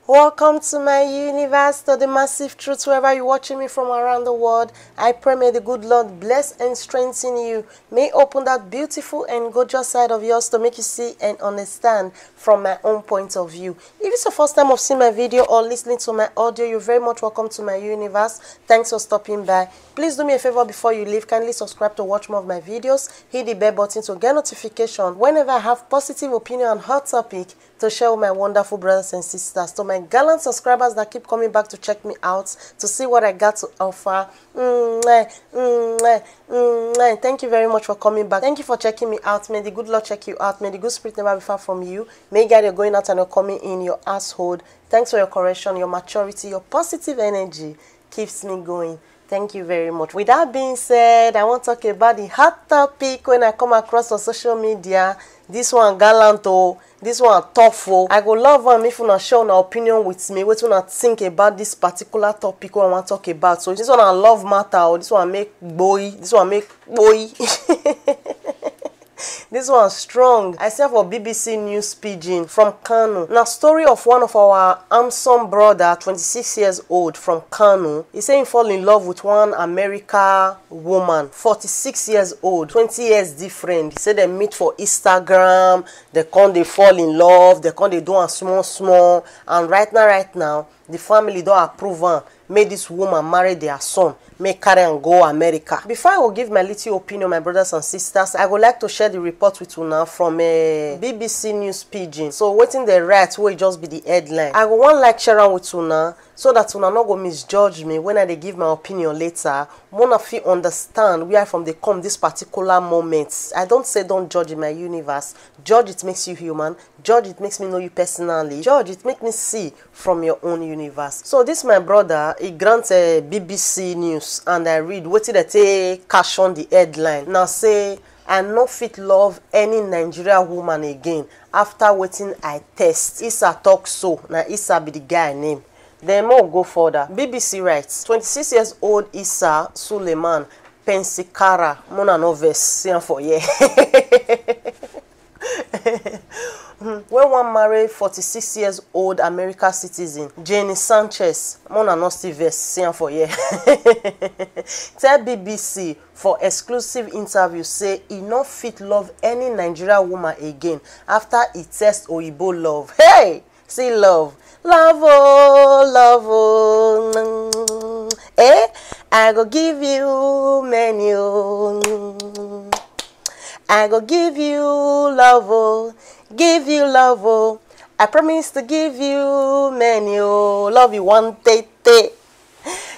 Welcome to my universe, to the massive truth, wherever you're watching me from around the world. I pray may the good Lord bless and strengthen you. May open that beautiful and gorgeous side of yours to make you see and understand from my own point of view. If it's the first time of seeing my video or listening to my audio, you're very much welcome to my universe. Thanks for stopping by. Please do me a favor before you leave. Kindly subscribe to watch more of my videos. Hit the bell button to get notification whenever I have positive opinion on hot topic to share with my wonderful brothers and sisters. To my gallant subscribers that keep coming back to check me out, to see what I got to offer. Thank you very much for coming back. Thank you for checking me out. May the good Lord check you out. May the good spirit never be far from you. May God, you're going out and you're coming in your household. Thanks for your correction, your maturity, your positive energy keeps me going. Thank you very much. With that being said, I want to talk about the hot topic when I come across on social media. This one gallant, oh, this one tough, oh. I go love them if you not share an opinion with me. What you not think about this particular topic I want to talk about. So this one I love matter, oh. This one make boy. This one make boy. This one strong. I say for BBC News Pidgin from Kano. Now, story of one of our handsome brother, 26 years old, from Kano. He say he fall in love with one American woman, 46 years old, 20 years different. He say they meet for Instagram. They fall in love. They do a small. And right now, the family don't approve am. Make this woman marry their son. Make carry and go America. Before I will give my little opinion, my brothers and sisters, I would like to share the report with you now from a BBC News Pidgin. So waiting the right will just be the headline. I will want share am with you now, so that you not go misjudge me when I give my opinion later. One of you understand where from they come this particular moment. I don't say don't judge in my universe. Judge, it makes you human. Judge, it makes me know you personally. Judge, it makes me see from your own universe. So this my brother, he grants a BBC News, and I read what did they take cash on the headline. Now say, I no fit love any Nigerian woman again after waiting I test. Issa talk so. Now Issa be the guy name. Then more go further. BBC writes, 26 years old Issa Suleiman Pensikara Mona Noves seen for yeah. When one married 46 years old American citizen Jenny Sanchez Mona Nostives seen for yeah. Tell BBC for exclusive interview say he no fit love any Nigerian woman again after he test Oyibo love. Hey, see love. Love, oh, eh? I go give you menu. I go give you love, oh, give you love, oh. I promise to give you menu. Love you one tete.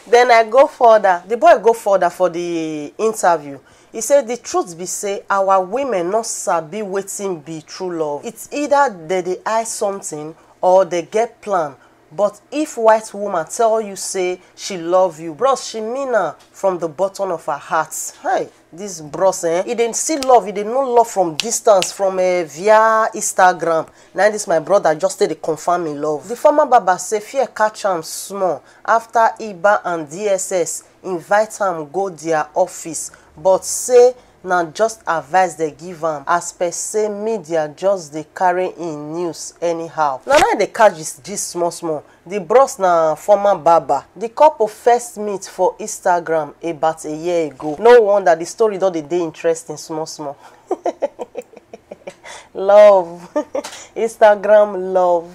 Then I go further. The boy go further for the interview. He said the truth be say our women not sabi waiting be true love. It's either they eye something or they get plan. But if white woman tell you say she love you, bros, she mean her from the bottom of her heart. Hey, this bros, he didn't see love, he didn't know love from distance, from via Instagram. Now this my brother just say they confirm in love. The former baba say fear catch am small after IBA and DSS invite him go their office, but say now just advice they give am as per say media just they carry in news anyhow. Now they catch this small. The bros na former barber. The couple first meet for Instagram about a year ago. No wonder the story don't dey interesting small. Love. Instagram love.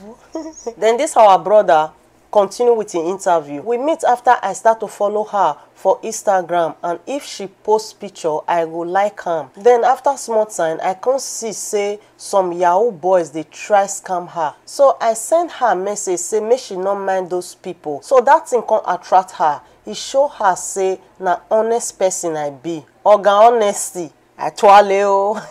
Then this our brother continue with the interview. We meet after I start to follow her for Instagram, and if she post picture, I go like her. Then after small time, I can see say some Yahoo boys they try scam her. So I send her message say make she not mind those people. So that thing can attract her. He show her say na honest person I be. Oga honesty. I twale o.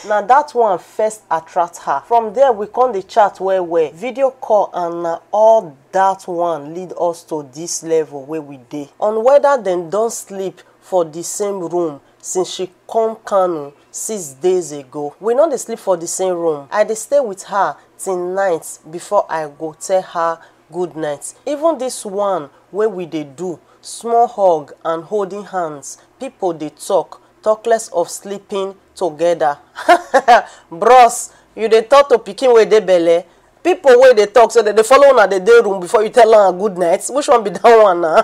Now that one first attract her. From there we come the chat where video call, and all that one lead us to this level where we dey. On whether them don't sleep for the same room since she come Kano 6 days ago. We know they sleep for the same room. I dey stay with her till night before I go tell her good night. Even this one where we dey do small hug and holding hands, people they talk talk less of sleeping together. Bros, you dey talk to pikin wey dey belle. People wey dey talk so that they follow una the day room before you tell am good night. Which one be that one now?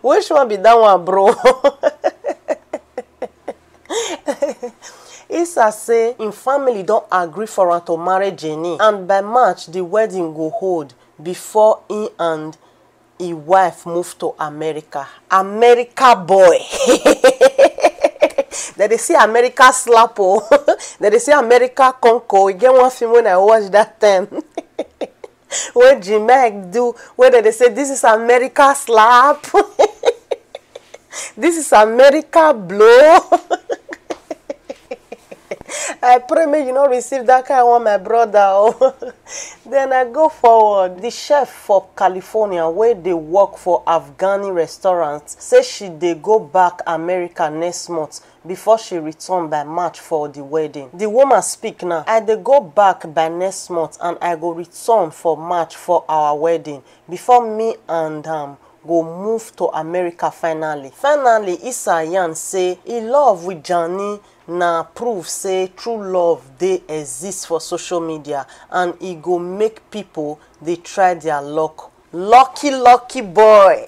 Which one be that one, bro? Issa say im family don't agree for am to marry Jenny, and by March the wedding go hold before he and his wife move to America. America boy. That they say America slap oh. That they say America conquer. You get one film when I watched that time. When G-Mac do, where they say this is America slap. This is America blow. I pray may you not receive that kind one, my brother. Oh. Then I go forward. The chef for California, where they work for Afghani restaurants, say she dey go back America next month before she return by March for the wedding. The woman speak now. I dey go back by next month and I go return for March for our wedding before me and go move to America finally. Finally, Issa Yan say he love with Johnny na proof say true love dey exist for social media and e go make people dey try their luck. Lucky boy.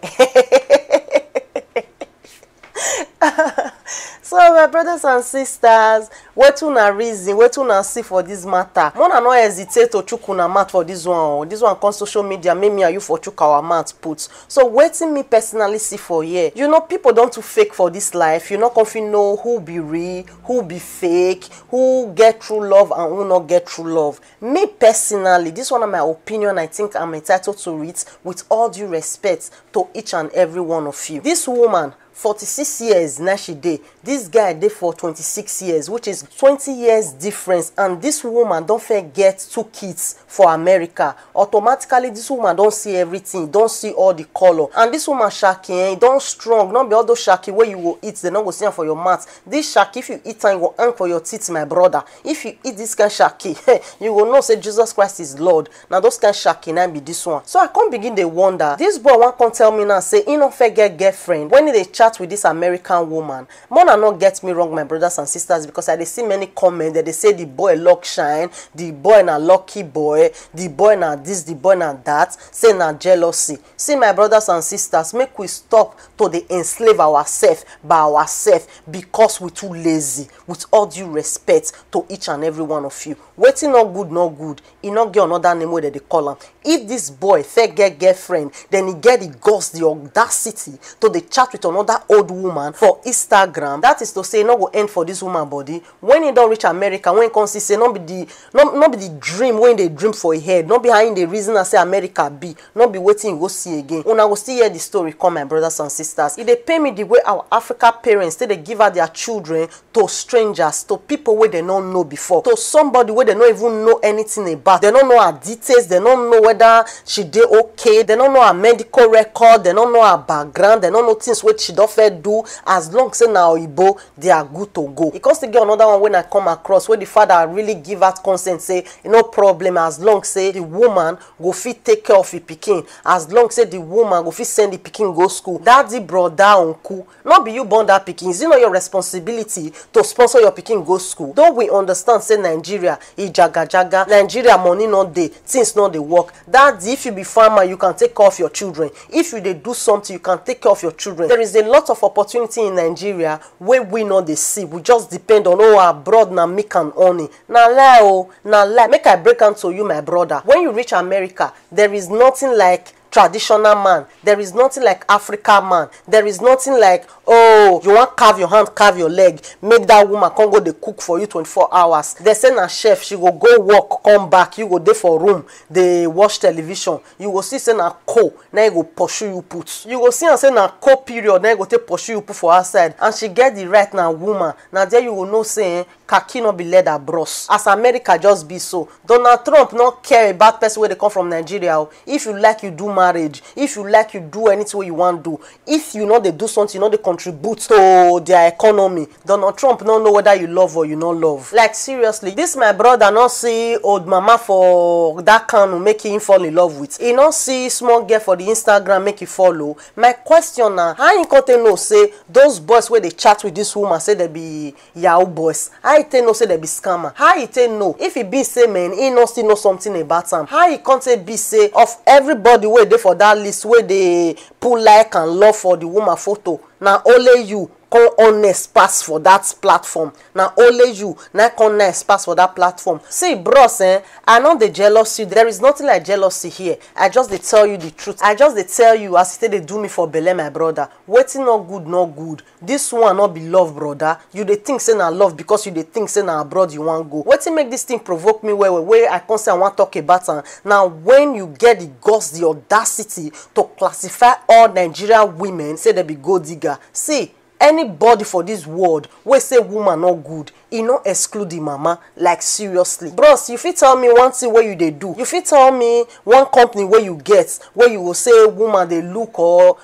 So my brothers and sisters, wetin una reason, wetin una see for this matter? Una no hesitate to chook una mouth for this one. This one come social media, make me and you for chook our mouth put. So wetin me personally see for here, you know, people don't too fake for this life. You not confident know who be real, who be fake, who get true love and who not get true love. Me personally, this one of my opinion, I think I'm entitled to it with all due respect to each and every one of you. This woman, 46 years now she dey. This guy dey for 26 years, which is 20 years difference. And this woman don't forget 2 kids for America. Automatically, this woman don't see everything, don't see all the color. And this woman shaki, don't strong. Not be all those shaki where you will eat, they not go see for your mouth. This shaki, if you eat and you go hang for your teeth, my brother. If you eat this kind of shaki, you will know say Jesus Christ is Lord. Now those kind of shaki now be this one. So I can't begin to wonder. This boy one can tell me now say he not forget girlfriend when they chat with this American woman. Mona not get me wrong, my brothers and sisters, because I see many comments that they say the boy luck shine, the boy na lucky boy, the boy na this, the boy na that, say na jealousy. See my brothers and sisters, make we stop to dey enslave ourselves by ourselves because we too lazy. With all due respect to each and every one of you, waiting not good, he not get another name where they call him. If this boy fair get girlfriend, then he get the guts, the audacity to the chat with another old woman for Instagram. That is to say, not go end for this woman body. When he don't reach America, when he comes to say, not be the dream when they dream for a head, not behind the reason I say America be, not be waiting go see again. When I go still hear the story, come my brothers and sisters. If they pay me the way our African parents they give out their children to strangers, to people where they don't know before, to somebody where they don't even know anything about. They don't know her details, they don't know whether she did okay, they don't know her medical record, they don't know her background, they don't know things what she don't do. As long as now Igbo, they are good to go. Because to get another one when I come across where the father really give out consent, say no problem, as long say the woman go fit take care of the pikin, as long say the woman go fit send the pikin go school. Daddy, brother, uncle, not be you born that pikin. It's not your responsibility to sponsor your pikin go school. Don't we understand say Nigeria is jaga, Nigeria money not dey, things not dey work. Daddy, if you be farmer, you can take care of your children. If you dey do something, you can take care of your children. There is a lot of opportunity in Nigeria where we not dey see. We just depend on abroad na make and honey. Na lie oh, na lie. Make I break down to you, my brother. When you reach America, there is nothing like traditional man. There is nothing like African man. There is nothing like, oh, you want carve your hand, carve your leg, make that woman come go dey cook for you 24 hours. They send a chef, she go work, come back, you go there for room, they watch television. You go see say na co, now you go pursue you put. You go see and say na co period, now you go take pursue you put for outside. And she get the right now woman. Now there you will know say khaki no be leather bros. As America just be so. Donald Trump no care about person where they come from Nigeria. If you like, you do marriage. If you like, you do anything what you want to do. If you know they do something, you know they contribute to their economy. Donald Trump no know whether you love or you not love. Like seriously, this my brother not see old mama for that Kanu make him fall in love with. He not see small girl for the Instagram make you follow. My question now, how you can't know say those boys where they chat with this woman say they be Yahoo boys? How you know say they be scammer? How you know if he be say man he not still know something about him? How you can't be say of everybody where they for that list where they put like and love for the woman photo? Now only you come honest pass for that platform. Now only you now come honest pass for that platform. See bros, I know the jealousy. There is nothing like jealousy here. I just they tell you the truth. I just they tell you as they do me for belle, my brother. Waiting not good, not good. This one not be love, brother. You they think say na love because you they think say na abroad you want go. Waiting make this thing provoke me where I can't say I want talk about her. Now when you get the guts, the audacity to classify all Nigerian women say they be gold digger. See, anybody for this world wey say woman not good, e no exclude the mama. Like seriously bros, you fit tell me one thing where you they do? You fit tell me one company where you get where you will say woman they look or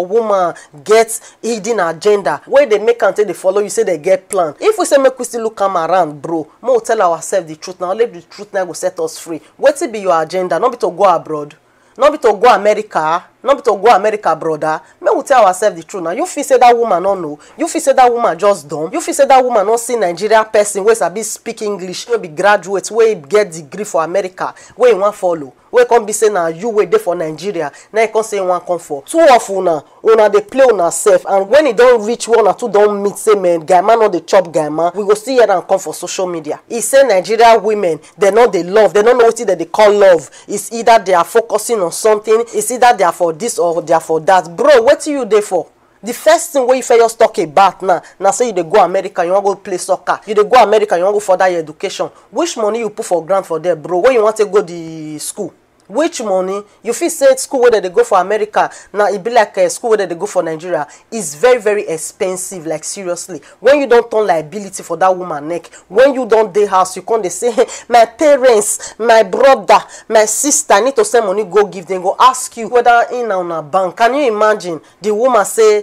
woman get hidden agenda where they make until they follow you say they get plan. If we say make we still look come around, bro, more tell ourselves the truth. Now let the truth now go set us free. What be your agenda? Not be to go abroad, not be to go America, not be to go America, brother. May we tell ourselves the truth now. You feel say that woman no know. You feel say that woman just dumb. You feel say that woman not see Nigeria person where sabi speak English, where be graduate, where get degree for America, where you want follow. Where come be say now you wait there for Nigeria. Now you can say one come for. Two of una they play on ourselves, and when it don't reach one or two don't meet say man, guy man not the chop guy man. We go see here and come for social media. He say Nigeria women they know they love. They don't know what they call love. It's either they are focusing on something. It's either they are for this or they are for that. Bro, what are you there for? The first thing where you just talk about now say you dey go America, you want to go play soccer. You dey go America, you want to go further your education. Which money you put for grant for there, bro? Where you want to go the school? Which money? You feel say school where they go for America now it be like a school where they go for Nigeria is very very expensive. Like seriously, when you don't turn liability for that woman neck, when you don't dey house, you can't they say hey, my parents, my brother, my sister need to send money go give them, go ask you whether in on a bank. Can you imagine the woman say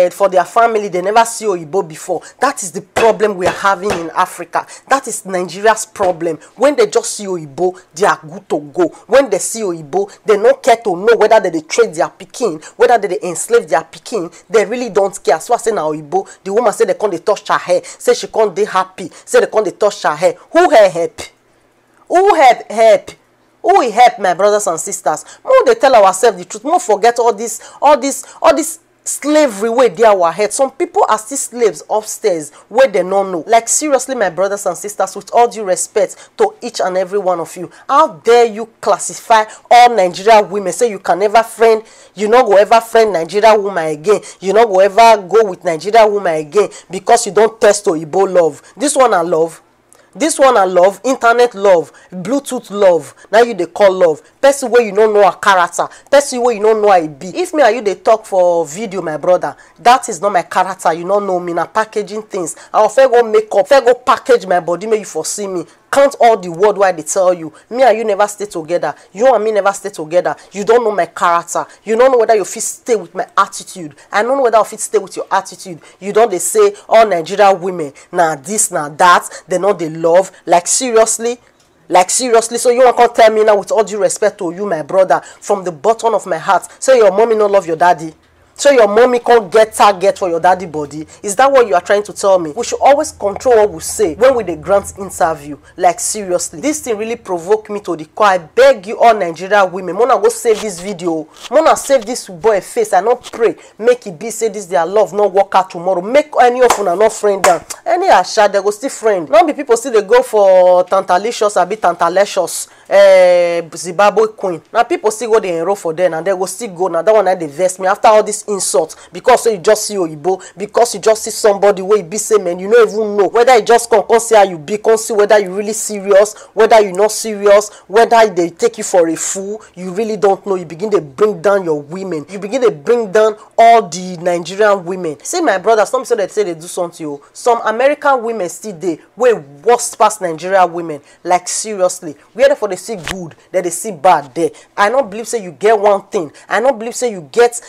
for their family they never see Oyibo before? That is the problem we are having in Africa. That is Nigeria's problem. When they just see Oyibo, they are good to go. When they see Oyibo, they don't care to know whether they trade their pikin, whether they enslave their pikin. They really don't care. So I say now Oyibo, the woman say they can't touch her hair, say she can't be happy, say they can't touch her hair. Who help? Who help? Who will help, my brothers and sisters? More they tell ourselves the truth. More forget all this slavery where they our head. Some people are still slaves upstairs where they don't know. Like seriously, my brothers and sisters, with all due respect to each and every one of you, how dare you classify all Nigerian women? Say you can never friend, you not go ever friend Nigeria woman again, you not go ever go with Nigeria woman again because you don't test Oyibo love. This one I love. This one I love, internet love, Bluetooth love. Now you they call love. Person where you don't know a character, person where you don't know I be. If me and you they talk for video, my brother, that is not my character. You don't know me. Na packaging things. I'll fair go make up, fair go package my body. May you foresee me. Count all the word why they tell you. Me and you never stay together. You and me never stay together. You don't know my character. You don't know whether you fit stay with my attitude. I don't know whether I fit stay with your attitude. You don't they say all Nigerian women now this now that they know they love. Like seriously. So you want to tell me now with all due respect to you, my brother, from the bottom of my heart, say your mommy no love your daddy? So your mommy can't get target for your daddy body? Is that what you are trying to tell me? We should always control what we say when we the grant interview. Like seriously, this thing really provoked me to the core. I beg you all Nigerian women, Mona go save this video. Mona save this boy face. I not pray make it be say this their love not work out tomorrow. Make any of them not friend them. Any asha they go still friend. Not be people still they go for tantalicious or be tantalicious. Zimbabwe queen. Now people still go dey enroll for them and they go still go. Now that one that dey vex me after all this insult because you just see Oyibo, because you just see somebody where you be say man, you don't even know whether you just come see how you be, come see whether you really serious, whether you not serious, whether they take you for a fool. You really don't know. You begin to bring down your women. You begin to bring down all the Nigerian women. See my brother, some say they do something. Some American women still dey way worse past Nigerian women. Like seriously, where for they see good, that they see bad there. I don't believe say you get one thing. I don't believe say you get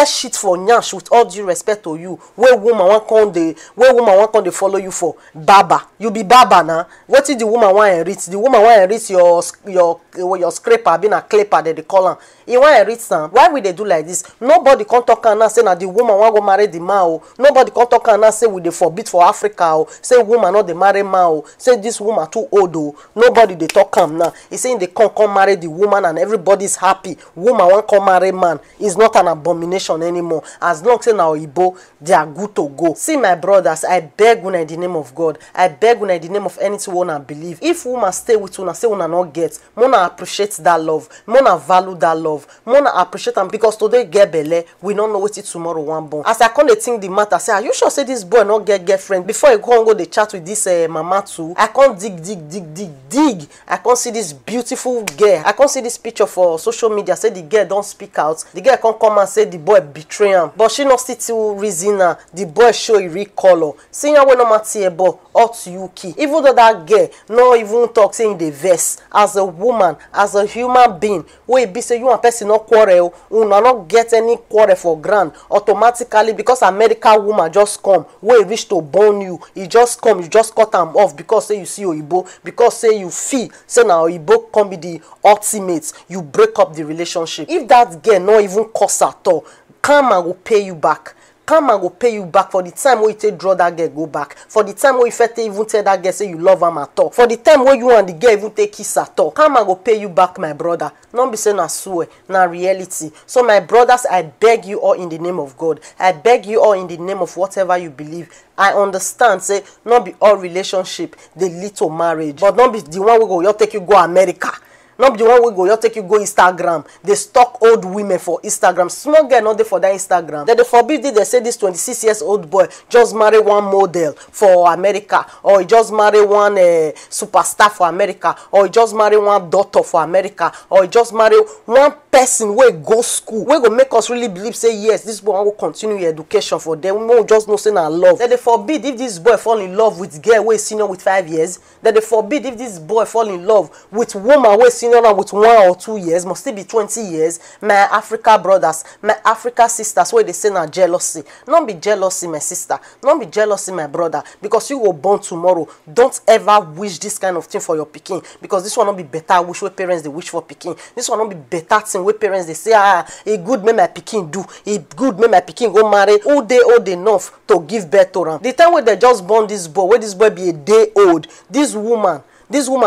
shit for nyash with all due respect to you. Where woman want come they follow you for baba. You be baba now. What is the woman want to reach? The woman want to reach your scraper, being a clipper that they call her. You want to reach some. Why will they do like this? Nobody can talk and say that the woman want to marry the man. Nobody can talk and say we they forbid for Africa. Say woman not the marry man. Say this woman too old. Nobody they talk now. He's saying they can't come marry the woman and everybody's happy. Woman want come marry man. It's not an abomination anymore. As long as now Igbo, they are good to go. See my brothers, I beg una in the name of God. I beg una in the name of anything una believe. If woman stay with una, say una not get. Mona appreciate that love. Mona value that love. Mona appreciate them because today get belle. We don't know what it tomorrow one born. As I come to think the matter, say, are you sure say this boy not get girlfriend? Before you go the chat with this mama too, I can't dig. I can't see this beautiful girl. I can't see this picture for social media. Say the girl don't speak out. The girl can't come and say the boy betray him. But she not still reason her. The boy show a real color. See how we no matter about out you key. Even though that girl no even talk saying the verse as a woman, as a human being, we be say you and person not quarrel, you not get any quarrel for grand automatically because American woman just come wey reach to born you. He just come, you just cut am off because say you see Oyibo, because say you feel say now Oyibo come be the ultimate. You break up the relationship. If that girl not even cost at all, come and will pay you back. Come and go pay you back for the time where you take draw that girl go back. For the time where you first even tell that girl say you love him at all. For the time where you and the girl even take kiss at all. Come and go pay you back, my brother. Not be saying na swear, na reality. So my brothers, I beg you all in the name of God. I beg you all in the name of whatever you believe. I understand, say, not be all relationship they lead to marriage. But not be the one we go, you take you go America. Not be the one we go, you take you go Instagram. They stalk old women for Instagram. Small girl not there for that Instagram. Then they forbid it. They say this 26 years old boy just marry one model for America, or he just marry one superstar for America, or he just marry one doctor for America, or he just marry one person where go school. We go make us really believe say yes, this boy will continue education for them. We won't just know say na love. Then they forbid if this boy fall in love with girl who is senior with 5 years. Then they forbid if this boy fall in love with woman who is senior now with 1 or 2 years, must still be 20 years. My Africa brothers, my Africa sisters, where they say na jealousy. Not be jealousy, my sister. Not be jealousy, my brother. Because you will born tomorrow. Don't ever wish this kind of thing for your pikin. Because this will not be better wish where parents they wish for pikin. This will not be better thing where parents they say, a good may my pikin do. A good may my pikin go marry. All day old enough to give birth to them. The time where they just born this boy, where this boy be a day old, this woman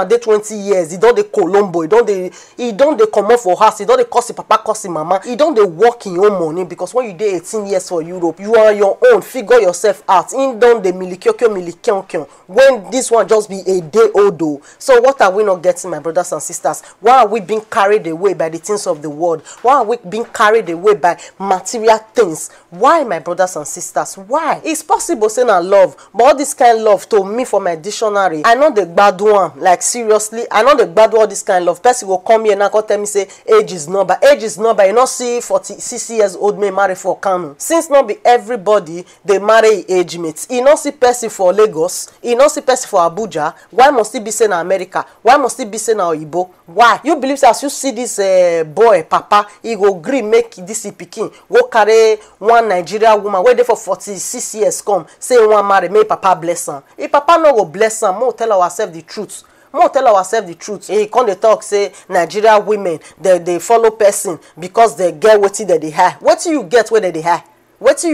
dey 20 years. He don't dey Colombo. He don't dey come out for house. He don't dey cost him papa, cost him mama. He don't dey work in your own money because when you dey 18 years for Europe, you are your own. Figure yourself out. In don't dey milikyo. When this one just be a day old though. So what are we not getting, my brothers and sisters? Why are we being carried away by the things of the world? Why are we being carried away by material things? Why, my brothers and sisters? Why? It's possible saying I love, but all this kind of love to me for my dictionary, I know the bad one. Like seriously, I know the bad all this kind of love. Person will come here and come tell me say age is number. Age is number. You not see 46 years old may marry for Kano. Since not be everybody they marry age mates. You not see person for Lagos. You not see person for Abuja. Why must it be saying America? Why must it be saying Oyibo? Why? You believe as you see this boy papa, he go gree make this pikin go carry one Nigeria woman where they for 46 years come say one marry make papa bless her. If papa no go bless her, more tell ourselves the truth. More tell ourselves the truth. He come dey talk say Nigeria women they follow person because they get wetin they high. What you get where they high? Wetin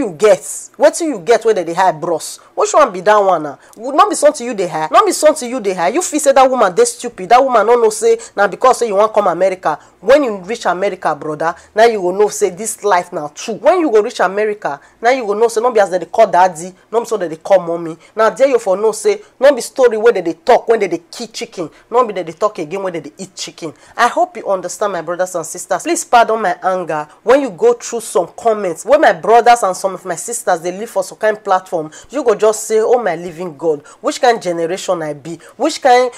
you get where they hire bros? Which one be that one now? Would not be something you they hire. Not be something you they hire. You feel say that woman they stupid. That woman no say now because say you want come America. When you reach America, brother, now you will know say this life now true. When you go reach America, now you will know say not be as they call daddy, not be so that they call mommy. Now there you for no say not be story where they talk when they kill chicken, not be that they talk again when they eat chicken. I hope you understand, my brothers and sisters. Please pardon my anger when you go through some comments where my brothers and some of my sisters they live for some kind of platform. You go just say, oh my living God, which kind of generation I be, which kind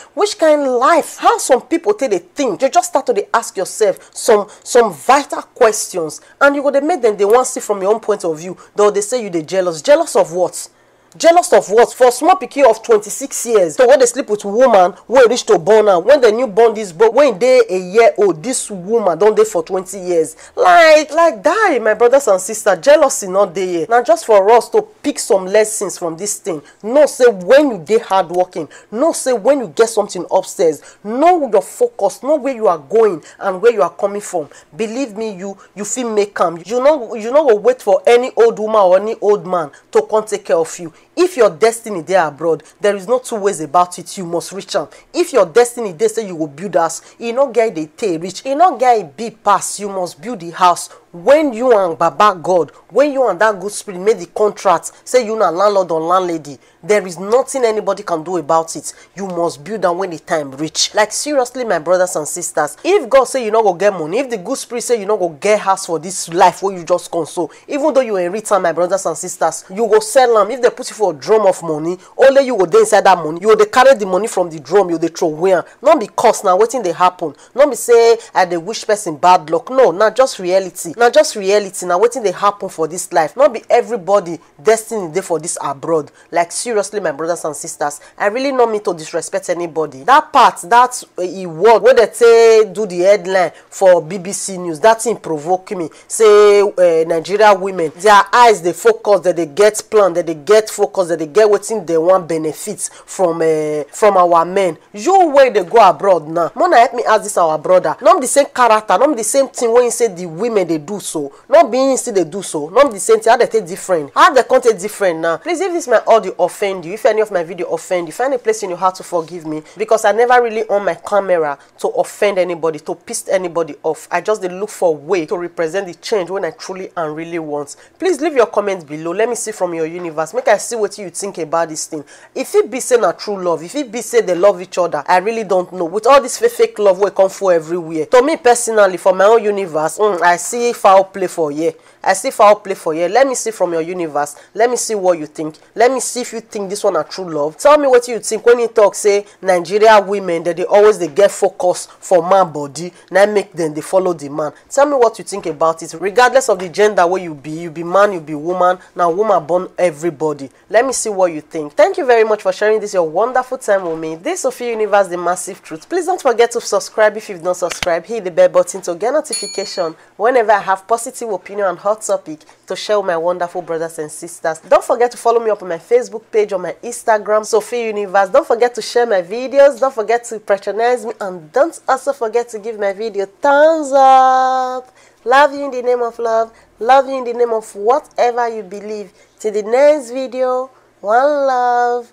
life. How some people take they think. You just start to ask yourself some vital questions, and you go they make them they want to see from your own point of view. Though they say you they jealous of what? Jealous of what? For small pikin of 26 years, so when they sleep with woman when reach to born am, when the new born this boy when they a year old, this woman don't dey for 20 years. Like die, my brothers and sisters. Jealousy not there. Now just for us to pick some lessons from this thing. No say when you dey hard working, no say when you get something upstairs, know your focus, know where you are going and where you are coming from. Believe me, you feel make am. You know go wait for any old woman or any old man to come take care of you. If your destiny there abroad, there is no two ways about it. You must reach am. If your destiny there say you will build house, you no get the tay rich, you no get a big pass. You must build the house. When you and Baba God, when you and that good spirit made the contract, say you na landlord or landlady, there is nothing anybody can do about it. You must build them when the time reach. Like seriously, my brothers and sisters, if God say you not go get money, if the good spirit say you not go get house for this life where you just console, even though you in return, my brothers and sisters, you go sell them. If they put you for a drum of money, only you go dey inside that money. You go carry the money from the drum, you they throw away. Not because now waiting they happen. Not be say I dey wish person bad luck. No, not just reality. Now just reality. Now waiting they happen for this life. Not be everybody destiny there for this abroad. Like seriously, my brothers and sisters, I really not mean to disrespect anybody. That part, that word where they say do the headline for BBC News, that thing provoke me. Say Nigeria women, their eyes they focus, that they get plan, that they get focus, that they get waiting they want benefits from our men. You where they go abroad now. Mona help me ask this our brother. Not the same character, not the same thing when you say the women they do so. Not being still they do so. Not the same thing. How they take different. How they content different now. Please, if this my audio offend you, if any of my video offend you, find a place in your heart to forgive me, because I never really on my camera to offend anybody, to piss anybody off. I just look for a way to represent the change when I truly and really want. Please leave your comments below. Let me see from your universe. Make I see what you think about this thing. If it be say na true love, if it be say they love each other, I really don't know. With all this fake love we come for everywhere. To me personally, for my own universe, I see foul play for you. I see foul play for you. Let me see from your universe. Let me see what you think. Let me see if you think this one are true love. Tell me what you think when you talk say Nigeria women that they get focus for man body. Now make them they follow the man. Tell me what you think about it. Regardless of the gender where you be man, you be woman. Now woman born everybody. Let me see what you think. Thank you very much for sharing this your wonderful time with me. This is Sophie Universe, the massive truth. Please don't forget to subscribe if you've not subscribed. Hit the bell button to get notification whenever I have positive opinion and hot topic to share with my wonderful brothers and sisters. Don't forget to follow me up on my Facebook page or my Instagram, Sophie Universe. Don't forget to share my videos. Don't forget to patronize me, and don't also forget to give my video thumbs up. Love you in the name of love. Love you in the name of whatever you believe. Till the next video, one love.